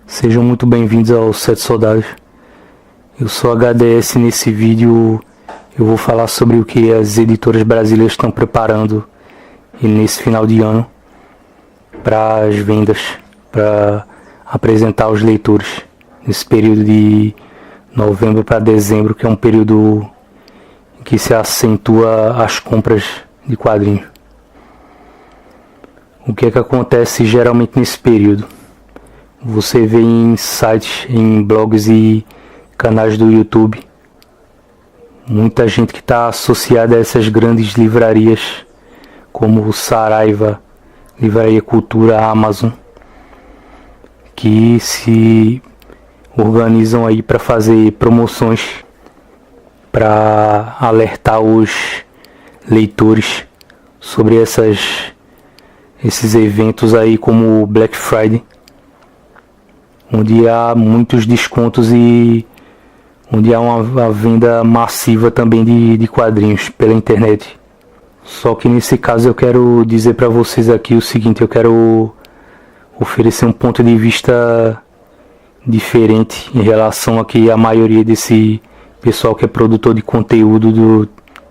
Sejam muito bem-vindos ao Sete Soldados. Eu sou HDS e nesse vídeo eu vou falar sobre o que as editoras brasileiras estão preparando e nesse final de ano para as vendas, para apresentar aos leitores nesse período de novembro para dezembro, que é um período em que se acentua as compras de quadrinhos. O que é que acontece geralmente nesse período? Você vê em sites, em blogs e canais do YouTube muita gente que está associada a essas grandes livrarias como o Saraiva, Livraria Cultura, Amazon, que se organizam aí para fazer promoções para alertar os leitores sobre esses eventos aí como o Black Friday, onde há muitos descontos e onde há uma venda massiva também de quadrinhos pela internet. Só que nesse caso eu quero dizer para vocês aqui o seguinte: eu quero oferecer um ponto de vista diferente em relação a que a maioria desse pessoal que é produtor de conteúdo,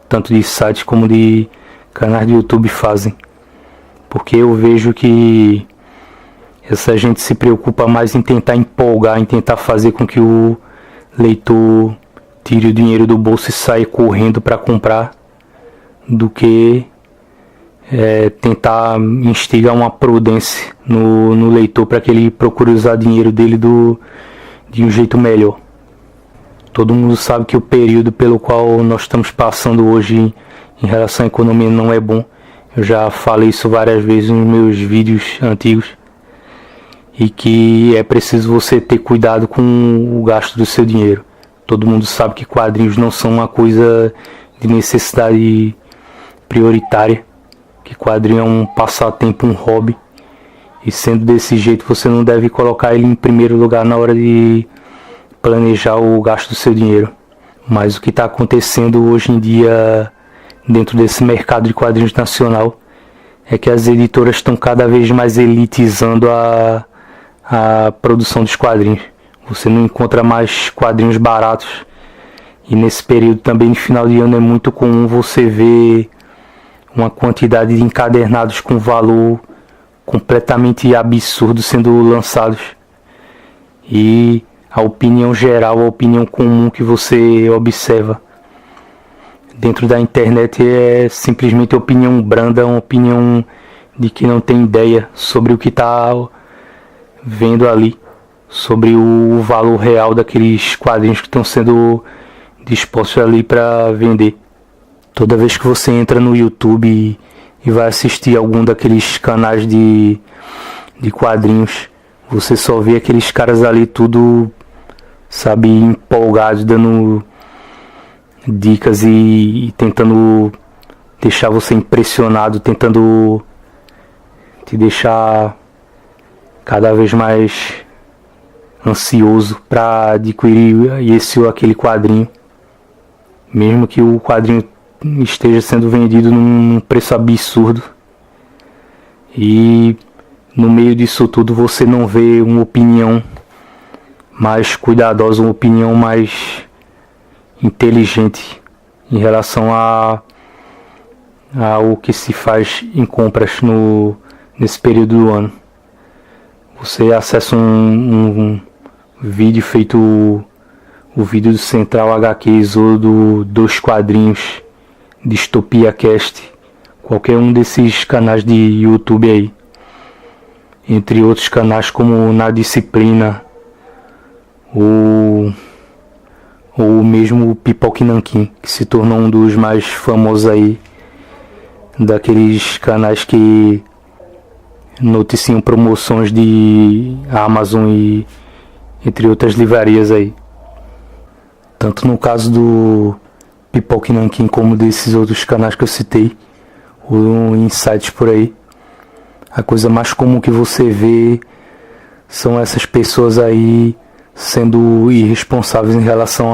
tanto de sites como de canais de YouTube, fazem. Porque eu vejo que essa gente se preocupa mais em tentar empolgar, em tentar fazer com que o leitor tire o dinheiro do bolso e saia correndo para comprar, do que tentar instigar uma prudência no leitor para que ele procure usar dinheiro dele de um jeito melhor. Todo mundo sabe que o período pelo qual nós estamos passando hoje em relação à economia não é bom. Eu já falei isso várias vezes nos meus vídeos antigos. E que é preciso você ter cuidado com o gasto do seu dinheiro. Todo mundo sabe que quadrinhos não são uma coisa de necessidade prioritária, que quadrinho é um passatempo, um hobby, e sendo desse jeito você não deve colocar ele em primeiro lugar na hora de planejar o gasto do seu dinheiro. Mas o que está acontecendo hoje em dia dentro desse mercado de quadrinhos nacional é que as editoras estão cada vez mais elitizando a produção dos quadrinhos. Você não encontra mais quadrinhos baratos, e nesse período também de final de ano é muito comum você ver uma quantidade de encadernados com valor completamente absurdo sendo lançados, e a opinião geral, a opinião comum que você observa dentro da internet é simplesmente opinião branda, uma opinião de que não tem ideia sobre o que está vendo ali, sobre o valor real daqueles quadrinhos que estão sendo dispostos ali para vender. Toda vez que você entra no YouTube e vai assistir algum daqueles canais de quadrinhos, você só vê aqueles caras ali tudo, sabe, empolgados, dando dicas e tentando deixar você impressionado, tentando te deixar cada vez mais ansioso para adquirir esse ou aquele quadrinho, mesmo que o quadrinho esteja sendo vendido num preço absurdo. E no meio disso tudo você não vê uma opinião mais cuidadosa, uma opinião mais inteligente em relação ao que se faz em compras nesse período do ano. Você acessa um vídeo feito, o vídeo do Central HQs ou dos quadrinhos, Distopia Cast, qualquer um desses canais de YouTube aí, entre outros canais como Na Disciplina, ou mesmo o Pipoque Nanquim, que se tornou um dos mais famosos aí, daqueles canais que noticiam promoções de Amazon e entre outras livrarias aí. Tanto no caso do Pipoque Nanquim como desses outros canais que eu citei, ou em sites por aí, a coisa mais comum que você vê são essas pessoas aí sendo irresponsáveis em relação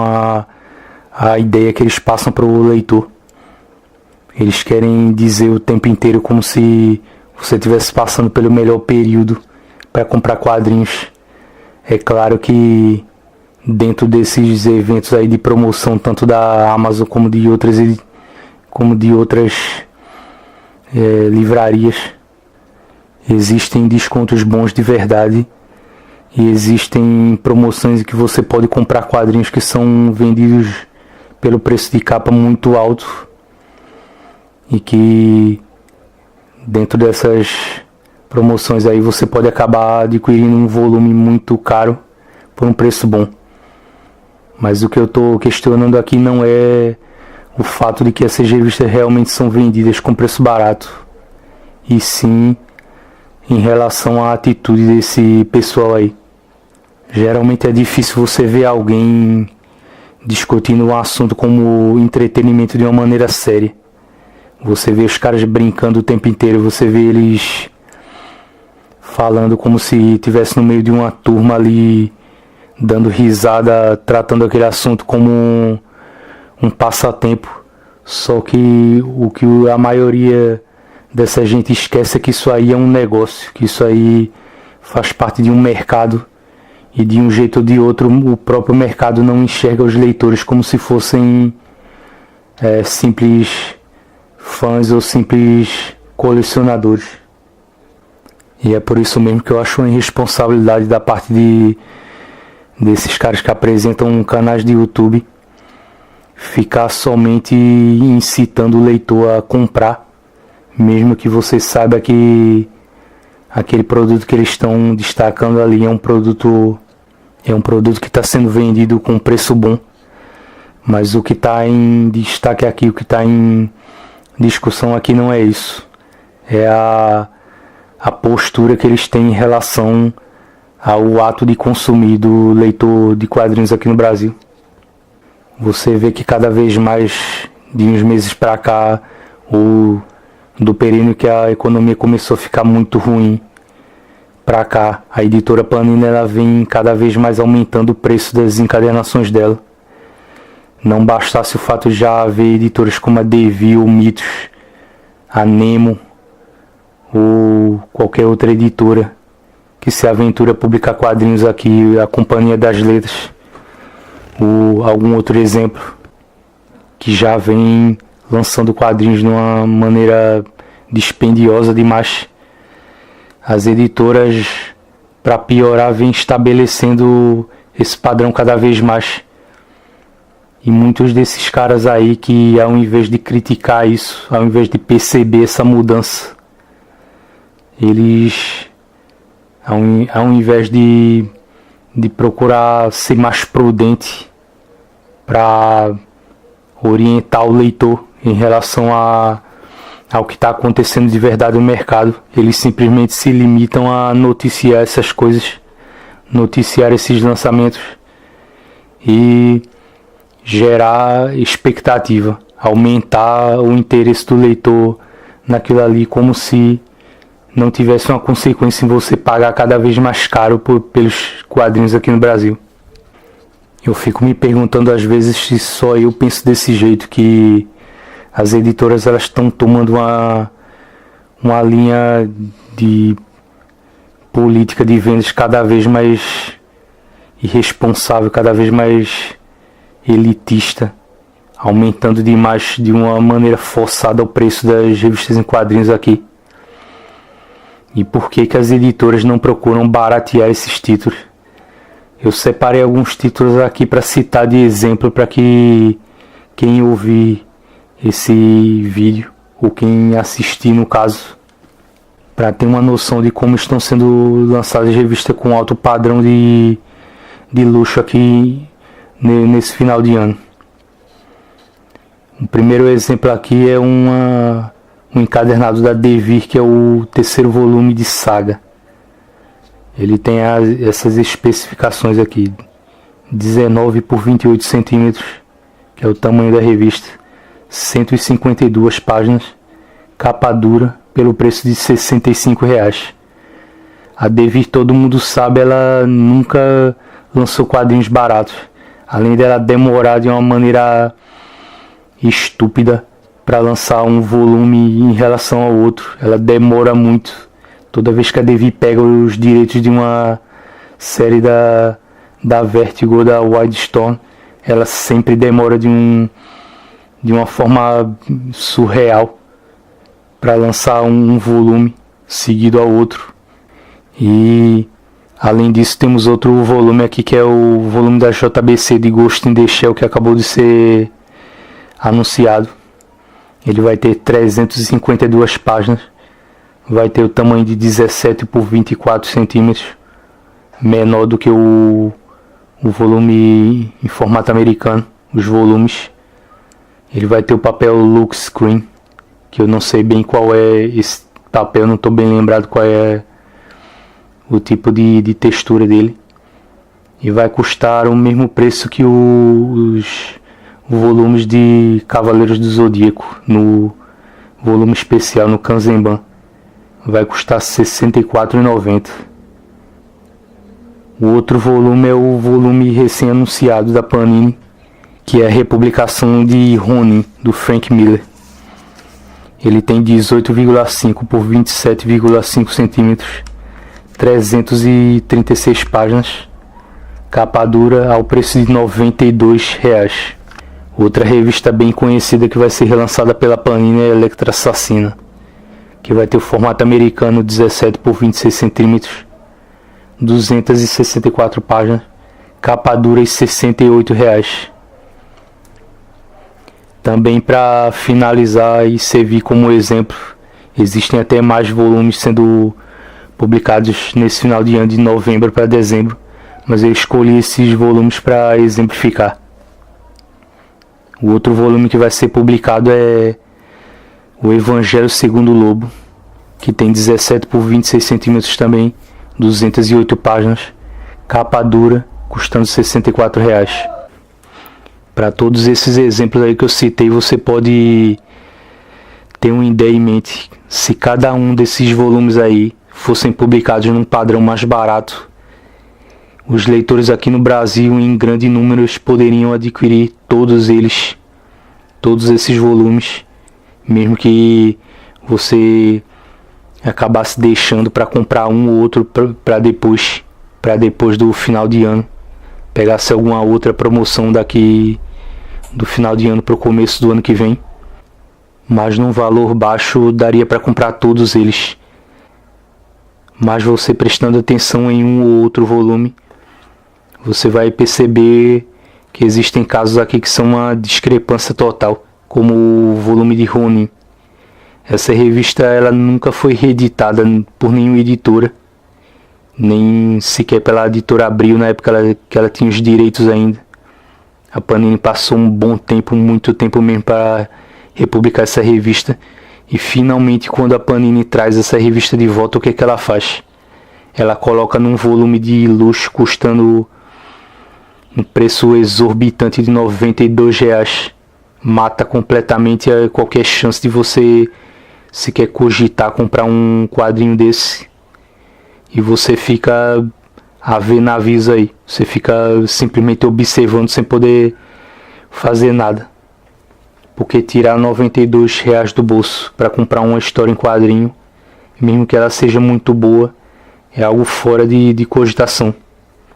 à ideia que eles passam para o leitor. Eles querem dizer o tempo inteiro como se você estivesse passando pelo melhor período para comprar quadrinhos É claro que dentro desses eventos aí de promoção, tanto da Amazon como de outras livrarias, existem descontos bons de verdade e existem promoções em que você pode comprar quadrinhos que são vendidos pelo preço de capa muito alto e que dentro dessas promoções aí você pode acabar adquirindo um volume muito caro por um preço bom. Mas o que eu estou questionando aqui não é o fato de que essas revistas realmente são vendidas com preço barato, e sim em relação à atitude desse pessoal aí. Geralmente é difícil você ver alguém discutindo um assunto como entretenimento de uma maneira séria. Você vê os caras brincando o tempo inteiro, você vê eles falando como se estivesse no meio de uma turma ali, dando risada, tratando aquele assunto como um passatempo. Só que o que a maioria dessa gente esquece é que isso aí é um negócio, que isso aí faz parte de um mercado, e de um jeito ou de outro o próprio mercado não enxerga os leitores como se fossem simples fãs ou simples colecionadores. E é por isso mesmo que eu acho uma irresponsabilidade da parte desses caras que apresentam canais de YouTube ficar somente incitando o leitor a comprar, mesmo que você saiba que aquele produto que eles estão destacando ali é um produto que está sendo vendido com preço bom. Mas o que está em destaque aqui, o que está em discussão aqui não é isso. É a postura que eles têm em relação ao ato de consumir do leitor de quadrinhos aqui no Brasil. Você vê que cada vez mais, de uns meses para cá, do período que a economia começou a ficar muito ruim para cá, a editora Panini ela vem cada vez mais aumentando o preço das encadernações dela. Não bastasse o fato de já haver editoras como a Devir, o Mitos, a Nemo ou qualquer outra editora que se aventura a publicar quadrinhos aqui, a Companhia das Letras, ou algum outro exemplo que já vem lançando quadrinhos de uma maneira dispendiosa demais. As editoras, para piorar, vêm estabelecendo esse padrão cada vez mais. E muitos desses caras aí que, ao invés de criticar isso, ao invés de perceber essa mudança, eles, ao invés de procurar ser mais prudente para orientar o leitor em relação ao que está acontecendo de verdade no mercado, eles simplesmente se limitam a noticiar essas coisas, noticiar esses lançamentos e gerar expectativa, aumentar o interesse do leitor naquilo ali, como se não tivesse uma consequência em você pagar cada vez mais caro pelos quadrinhos aqui no Brasil. Eu fico me perguntando às vezes se só eu penso desse jeito, que as editoras elas estão tomando uma linha de política de vendas cada vez mais irresponsável, cada vez mais elitista, aumentando demais de uma maneira forçada o preço das revistas em quadrinhos aqui. E por que as editoras não procuram baratear esses títulos? Eu separei alguns títulos aqui para citar de exemplo, para que quem ouvir esse vídeo, ou quem assistir no caso, para ter uma noção de como estão sendo lançadas revistas com alto padrão de luxo aqui nesse final de ano. O primeiro exemplo aqui é um encadernado da Devir, que é o terceiro volume de Saga. Ele tem essas especificações aqui: 19 por 28 centímetros, que é o tamanho da revista, 152 páginas, capa dura, pelo preço de R$65. A Devir, todo mundo sabe, ela nunca lançou quadrinhos baratos, além dela demorar de uma maneira estúpida para lançar um volume em relação ao outro. Ela demora muito. Toda vez que a Devir pega os direitos de uma série da Vertigo ou da Wildstorm, ela sempre demora de uma forma surreal para lançar um volume seguido ao outro. E além disso, temos outro volume aqui, que é o volume da JBC de Ghost in the Shell, que acabou de ser anunciado. Ele vai ter 352 páginas, vai ter o tamanho de 17 por 24 centímetros, menor do que o volume em formato americano, os volumes. Ele vai ter o papel Lux Screen, que eu não sei bem qual é esse papel, não estou bem lembrado qual é o tipo de textura dele. E vai custar o mesmo preço que os volumes de Cavaleiros do Zodíaco, no volume especial, no Kanzenban. Vai custar R$ 64,90. O outro volume é o volume recém-anunciado da Panini, que é a republicação de Ronin, do Frank Miller. Ele tem 18,5 por 27,5 centímetros, 336 páginas, capa dura, ao preço de R$ 92,00. Outra revista bem conhecida que vai ser relançada pela Panini é Electra Assassina, que vai ter o formato americano 17 por 26 centímetros, 264 páginas, capa dura e R$ 68,00. Também, para finalizar e servir como exemplo, existem até mais volumes sendo publicados nesse final de ano, de novembro para dezembro, mas eu escolhi esses volumes para exemplificar. O outro volume que vai ser publicado é o Evangelho Segundo o Lobo, que tem 17 por 26 centímetros também, 208 páginas, capa dura, custando R$ 64,00. Para todos esses exemplos aí que eu citei, você pode ter uma ideia em mente. Se cada um desses volumes aí fossem publicados num padrão mais barato, os leitores aqui no Brasil, em grande número, poderiam adquirir todos esses volumes, mesmo que você acabasse deixando para comprar um ou outro para depois do final de ano, pegasse alguma outra promoção daqui do final de ano para o começo do ano que vem, mas num valor baixo daria para comprar todos eles. Mas você prestando atenção em um ou outro volume, você vai perceber que existem casos aqui que são uma discrepância total, como o volume de Ronin. Essa revista ela nunca foi reeditada por nenhuma editora, nem sequer pela editora Abril, na época que ela tinha os direitos ainda. A Panini passou um bom tempo, muito tempo mesmo, para republicar essa revista. E finalmente, quando a Panini traz essa revista de volta, o que é que ela faz? Ela coloca num volume de luxo, custando um preço exorbitante de R$ 92,00. Mata completamente qualquer chance de você sequer cogitar comprar um quadrinho desse. E você fica a ver navios aí. Você fica simplesmente observando sem poder fazer nada. Porque tirar R$ 92,00 do bolso para comprar uma história em quadrinho, mesmo que ela seja muito boa, é algo fora de cogitação.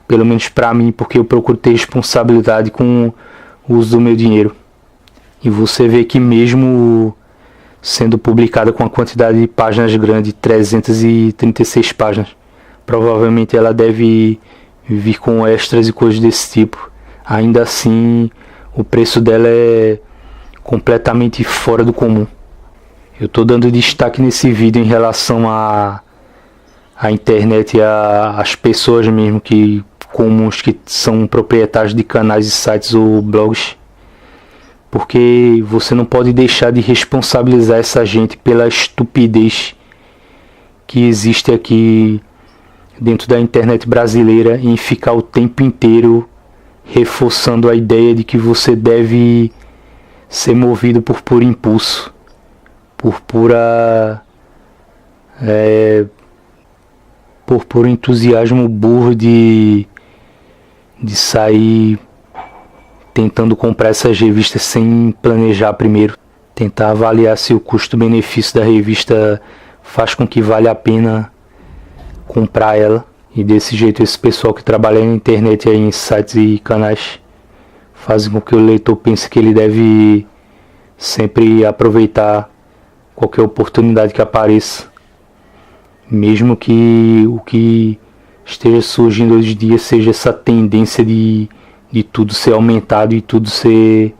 Pelo menos para mim, porque eu procuro ter responsabilidade com o uso do meu dinheiro. E você vê que mesmo sendo publicada com a quantidade de páginas grande, 336 páginas, provavelmente ela deve vir com extras e coisas desse tipo. Ainda assim, o preço dela é completamente fora do comum. Eu estou dando destaque nesse vídeo em relação à internet e às pessoas mesmo comuns que são proprietários de canais e sites ou blogs, porque você não pode deixar de responsabilizar essa gente pela estupidez que existe aqui dentro da internet brasileira em ficar o tempo inteiro reforçando a ideia de que você deve ser movido por puro impulso, por puro entusiasmo burro de sair tentando comprar essas revistas sem planejar primeiro, tentar avaliar se o custo-benefício da revista faz com que valha a pena comprar ela, E desse jeito esse pessoal que trabalha na internet aí, em sites e canais, fazem com que o leitor pense que ele deve sempre aproveitar qualquer oportunidade que apareça, mesmo que o que esteja surgindo hoje em dia seja essa tendência de tudo ser aumentado e tudo ser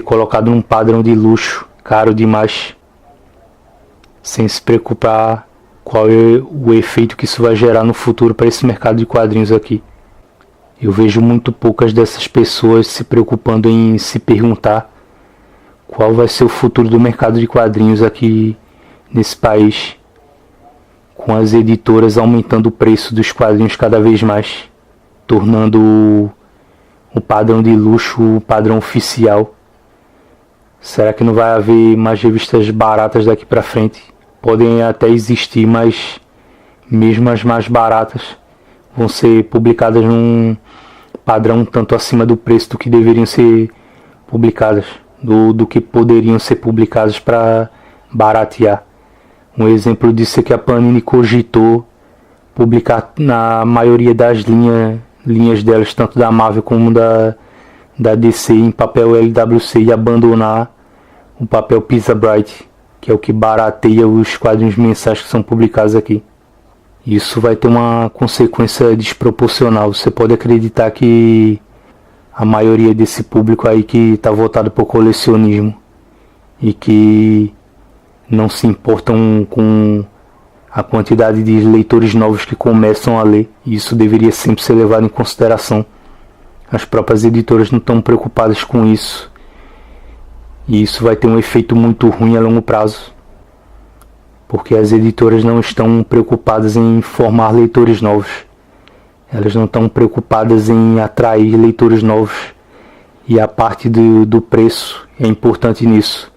colocado num padrão de luxo, caro demais, sem se preocupar qual é o efeito que isso vai gerar no futuro para esse mercado de quadrinhos aqui. Eu vejo muito poucas dessas pessoas se preocupando em se perguntar qual vai ser o futuro do mercado de quadrinhos aqui nesse país, com as editoras aumentando o preço dos quadrinhos cada vez mais, tornando o padrão de luxo o padrão oficial. Será que não vai haver mais revistas baratas daqui para frente? Podem até existir, mas mesmo as mais baratas vão ser publicadas num padrão um tanto acima do preço do que deveriam ser publicadas, do que poderiam ser publicadas para baratear. Um exemplo disso é que a Panini cogitou publicar na maioria das linhas delas, tanto da Marvel como da DC, em papel LWC, e abandonar o papel Pizza Bright, que é o que barateia os quadrinhos mensais que são publicados aqui. Isso vai ter uma consequência desproporcional. Você pode acreditar que a maioria desse público aí que está voltado para o colecionismo e que não se importam com a quantidade de leitores novos que começam a ler, isso deveria sempre ser levado em consideração. As próprias editoras não estão preocupadas com isso, e isso vai ter um efeito muito ruim a longo prazo, porque as editoras não estão preocupadas em formar leitores novos, elas não estão preocupadas em atrair leitores novos, e a parte do preço é importante nisso.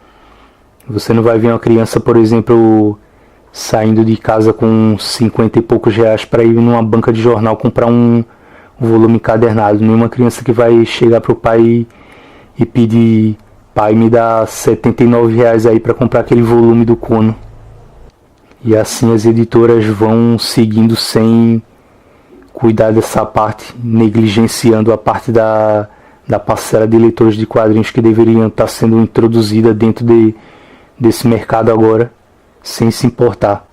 Você não vai ver uma criança, por exemplo, saindo de casa com 50 e poucos reais para ir numa banca de jornal comprar um volume encadernado. Nenhuma criança que vai chegar pro pai e pedir: pai, me dá R$79 aí para comprar aquele volume do Conan. E assim as editoras vão seguindo sem cuidar dessa parte, negligenciando a parte da parcela de leitores de quadrinhos que deveriam estar sendo introduzida dentro desse mercado agora, sem se importar,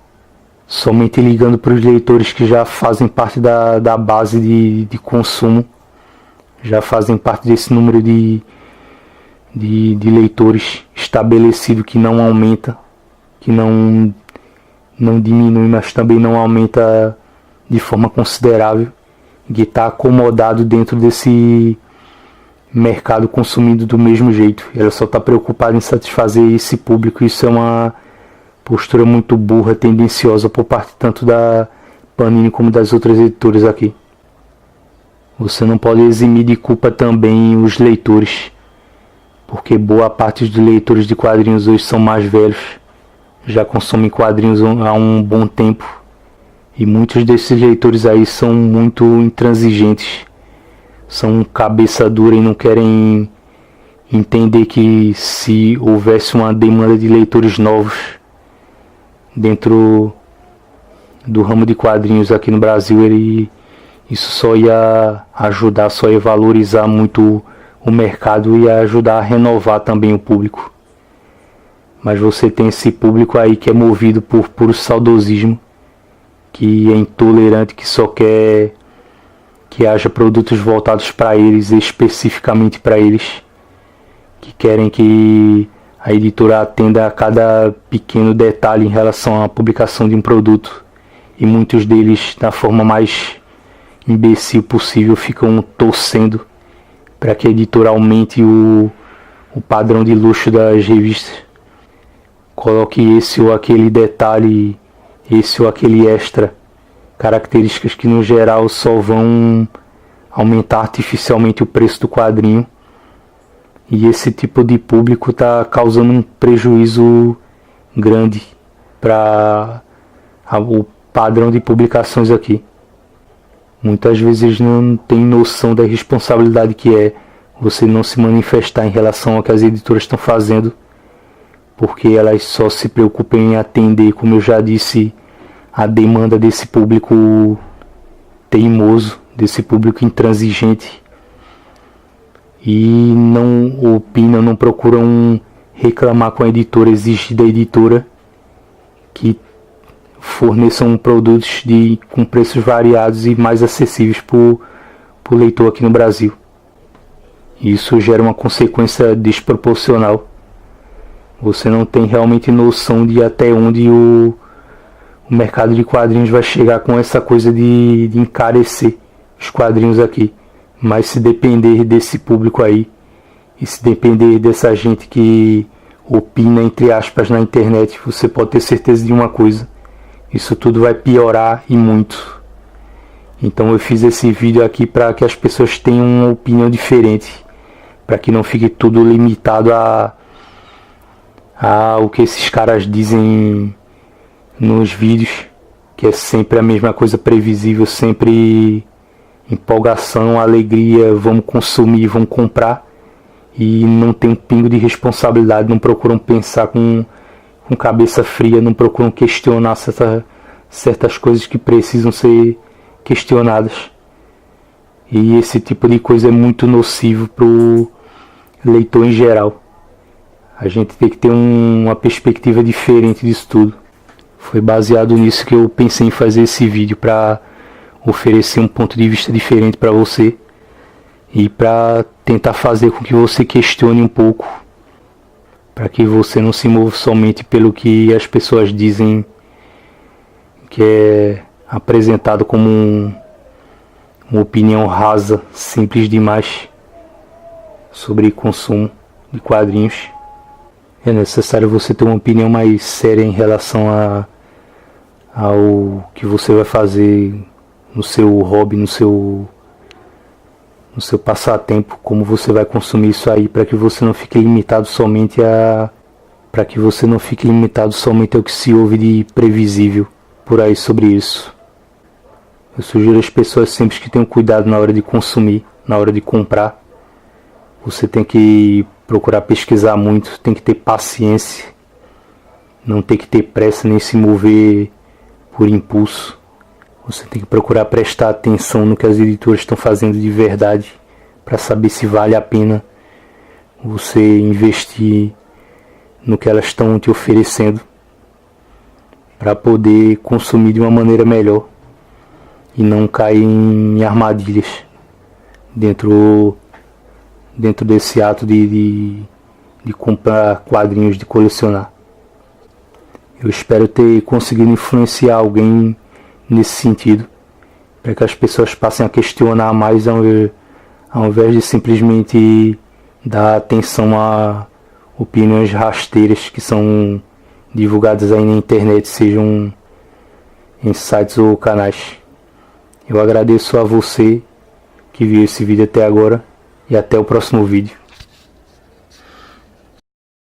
somente ligando para os leitores que já fazem parte da base de consumo, já fazem parte desse número de leitores estabelecido, que não aumenta, que não diminui, mas também não aumenta de forma considerável, que está acomodado dentro desse mercado consumindo do mesmo jeito. Ela só está preocupada em satisfazer esse público. Isso é uma postura muito burra, tendenciosa por parte tanto da Panini como das outras editoras aqui. Você não pode eximir de culpa também os leitores, porque boa parte dos leitores de quadrinhos hoje são mais velhos, já consomem quadrinhos há um bom tempo, e muitos desses leitores aí são muito intransigentes, são cabeça dura e não querem entender que se houvesse uma demanda de leitores novos dentro do ramo de quadrinhos aqui no Brasil, isso só ia ajudar, só ia valorizar muito o mercado e ia ajudar a renovar também o público. Mas você tem esse público aí que é movido por puro saudosismo, que é intolerante, que só quer que haja produtos voltados para eles, especificamente para eles, que querem que a editora atenda a cada pequeno detalhe em relação à publicação de um produto, e muitos deles, da forma mais imbecil possível, ficam torcendo para que a editora aumente o padrão de luxo das revistas, coloque esse ou aquele detalhe, esse ou aquele extra, características que no geral só vão aumentar artificialmente o preço do quadrinho. E esse tipo de público está causando um prejuízo grande para o padrão de publicações aqui. Muitas vezes não tem noção da responsabilidade que é você não se manifestar em relação ao que as editoras estão fazendo, porque elas só se preocupam em atender, como eu já disse, a demanda desse público teimoso, desse público intransigente, e não opinam, não procuram reclamar com a editora, exigir da editora que forneçam produtos com preços variados e mais acessíveis para o leitor aqui no Brasil. Isso gera uma consequência desproporcional. Você não tem realmente noção de até onde o mercado de quadrinhos vai chegar com essa coisa de encarecer os quadrinhos aqui. Mas se depender desse público aí, e se depender dessa gente que opina, entre aspas, na internet, você pode ter certeza de uma coisa: isso tudo vai piorar e muito. Então eu fiz esse vídeo aqui para que as pessoas tenham uma opinião diferente, para que não fique tudo limitado a o que esses caras dizem nos vídeos, que é sempre a mesma coisa previsível, sempre empolgação, alegria, vamos consumir, vamos comprar, e não tem um pingo de responsabilidade, não procuram pensar com cabeça fria, não procuram questionar certas coisas que precisam ser questionadas. E esse tipo de coisa é muito nocivo para o leitor em geral. A gente tem que ter uma perspectiva diferente disso tudo. Foi baseado nisso que eu pensei em fazer esse vídeo, para oferecer um ponto de vista diferente para você e para tentar fazer com que você questione um pouco, para que você não se mova somente pelo que as pessoas dizem, que é apresentado como uma opinião rasa, simples demais sobre consumo de quadrinhos. É necessário você ter uma opinião mais séria em relação ao que você vai fazer no seu hobby, no seu passatempo, como você vai consumir isso aí, para que você não fique limitado somente ao que se ouve de previsível por aí sobre isso. Eu sugiro às pessoas sempre que tenham cuidado na hora de consumir, na hora de comprar. Você tem que procurar pesquisar muito, tem que ter paciência, não tem que ter pressa nem se mover por impulso. Você tem que procurar prestar atenção no que as editoras estão fazendo de verdade, para saber se vale a pena você investir no que elas estão te oferecendo, para poder consumir de uma maneira melhor e não cair em armadilhas dentro desse ato de comprar quadrinhos, de colecionar. Eu espero ter conseguido influenciar alguém nesse sentido, para que as pessoas passem a questionar mais, ao invés de simplesmente dar atenção a opiniões rasteiras que são divulgadas aí na internet, sejam em sites ou canais. Eu agradeço a você que viu esse vídeo até agora, e até o próximo vídeo.